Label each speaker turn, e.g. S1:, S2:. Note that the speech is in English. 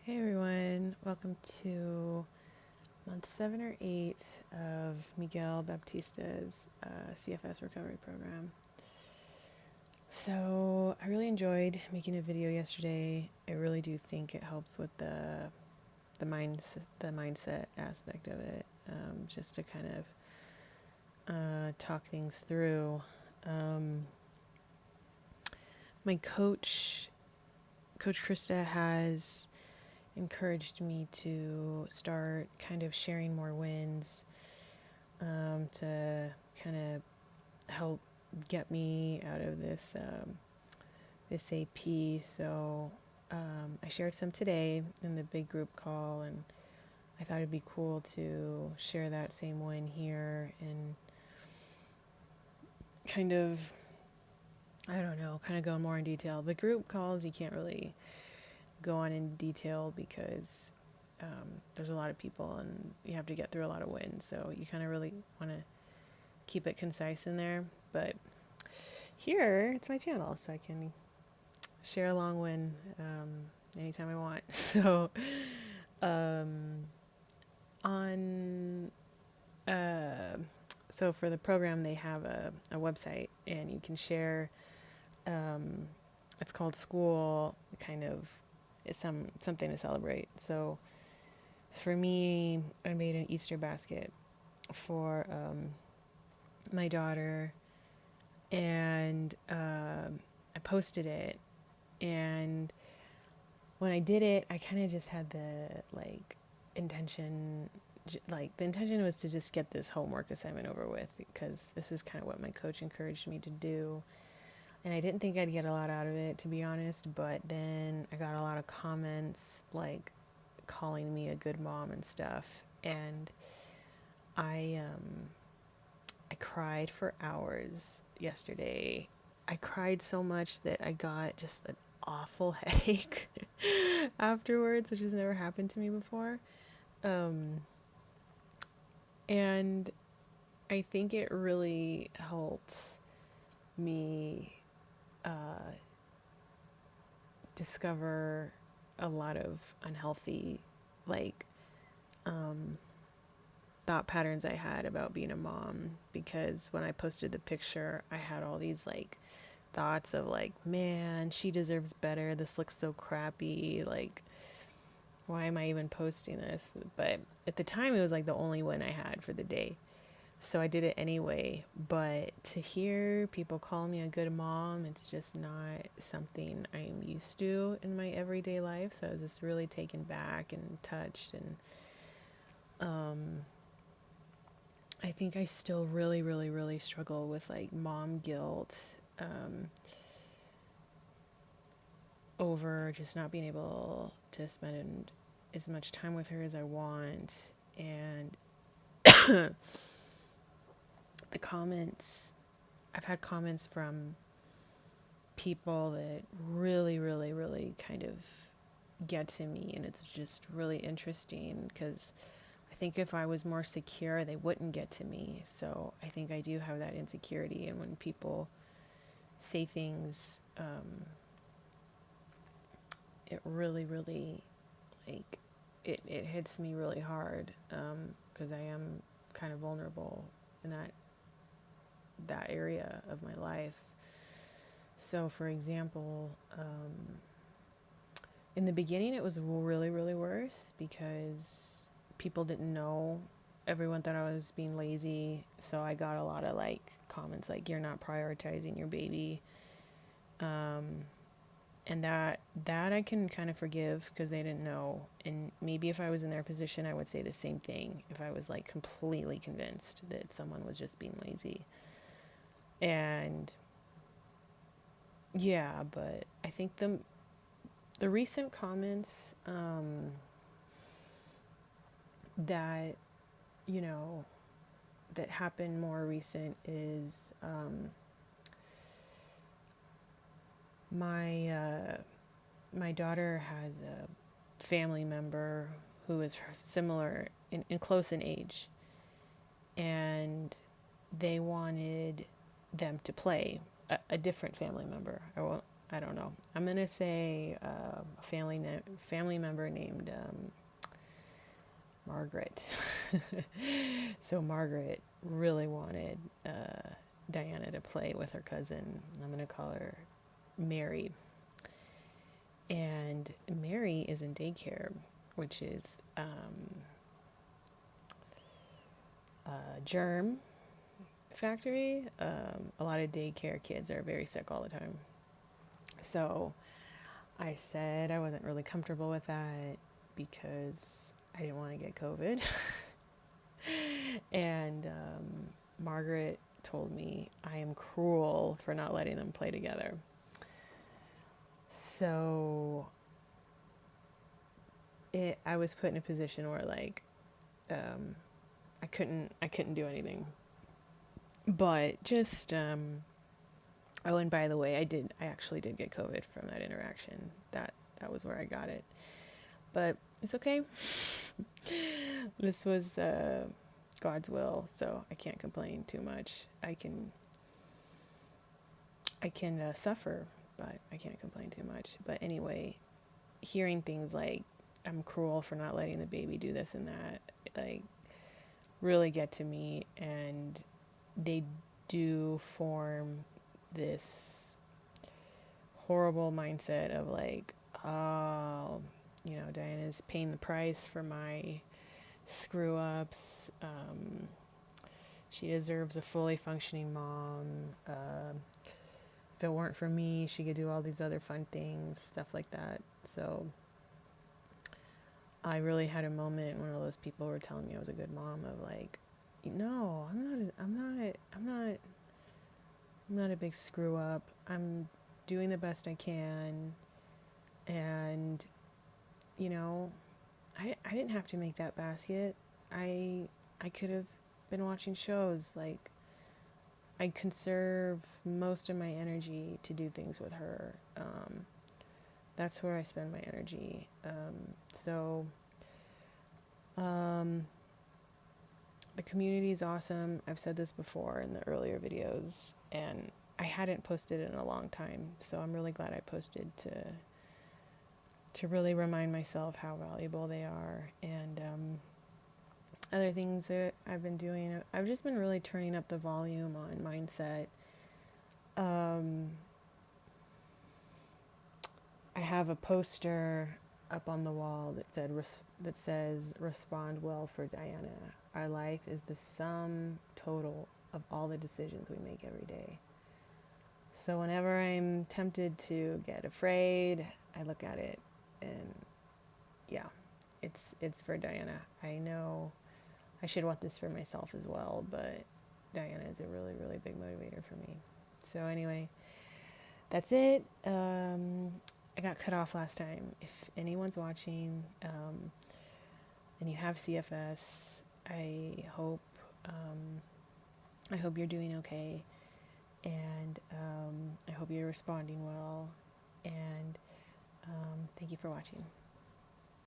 S1: Hey everyone, welcome to month 7 or 8 of Miguel Baptista's CFS recovery program. So I really enjoyed making a video yesterday. I really do think it helps with the mindset aspect of it, just to kind of talk things through. My Coach Krista, has encouraged me to start kind of sharing more wins, to kind of help get me out of this AP. So I shared some today in the big group call, and I thought it'd be cool to share that same win here and kind of, I don't know, kind of go more in detail. The group calls, you can't really go on in detail because there's a lot of people and you have to get through a lot of wins. So you kind of really want to keep it concise in there. But here, it's my channel, so I can share a long win anytime I want. So on so for the program, they have a website, and you can share. It's called School. Kind of, it's something to celebrate. So for me, I made an Easter basket for my daughter, and I posted it. And when I did it, I kind of just had the intention. The intention was to just get this homework assignment over with, because this is kind of what my coach encouraged me to do. And I didn't think I'd get a lot out of it, to be honest, but then I got a lot of comments calling me a good mom and stuff. And I cried for hours yesterday. I cried so much that I got just an awful headache afterwards, which has never happened to me before. And I think it really helped me discover a lot of unhealthy, like, thought patterns I had about being a mom, because when I posted the picture, I had all these thoughts of man, she deserves better. This looks so crappy. Why am I even posting this? But at the time, it was the only win I had for the day. So I did it anyway. But to hear people call me a good mom, it's just not something I'm used to in my everyday life. So I was just really taken back and touched. And I think I still really, really, really struggle with mom guilt, over just not being able to spend as much time with her as I want. And the comments, I've had comments from people that really, really, really kind of get to me. And it's just really interesting, because I think if I was more secure, they wouldn't get to me. So I think I do have that insecurity. And when people say things, it really, really, it hits me really hard, because I am kind of vulnerable in that area of my life. So, for example, in the beginning, it was really, really worse because people didn't know. Everyone thought I was being lazy. So I got a lot of comments like, "You're not prioritizing your baby." And that I can kind of forgive, because they didn't know. And maybe if I was in their position, I would say the same thing if I was completely convinced that someone was just being lazy. And yeah, but I think the recent comments, that that happened more recent is, my daughter has a family member who is similar in close in age, and they wanted them to play a different family member. I don't know. I'm gonna say a family member named Margaret. So Margaret really wanted Diana to play with her cousin. I'm gonna call her Mary. And Mary is in daycare, which is a germ factory. A lot of daycare kids are very sick all the time. So I said I wasn't really comfortable with that because I didn't want to get COVID. And Margaret told me I am cruel for not letting them play together. So I was put in a position where like I couldn't do anything. But just oh, and by the way, I actually did get COVID from that interaction. That was where I got it. But it's okay. This was God's will, so I can't complain too much. I can suffer, but I can't complain too much. But anyway, hearing things like I'm cruel for not letting the baby do this and that, like, really get to me, and they do form this horrible mindset of like, oh, Diana's paying the price for my screw ups. She deserves a fully functioning mom. If it weren't for me, she could do all these other fun things, stuff like that. So I really had a moment when all those people were telling me I was a good mom of like, no, I'm not a big screw up. I'm doing the best I can. And, I didn't have to make that basket. I could have been watching shows. Like, I conserve most of my energy to do things with her. That's where I spend my energy. The community is awesome. I've said this before in the earlier videos, and I hadn't posted in a long time, so I'm really glad I posted to really remind myself how valuable they are. And other things that I've been doing, I've just been really turning up the volume on mindset. I have a poster up on the wall that says respond well for Diana. Our life is the sum total of all the decisions we make every day. So whenever I'm tempted to get afraid, I look at it and yeah, it's for Diana. I know I should want this for myself as well, but Diana is a really, really big motivator for me. So anyway, that's it. I got cut off last time. If anyone's watching and you have CFS, I hope you're doing okay, and I hope you're responding well, and thank you for watching.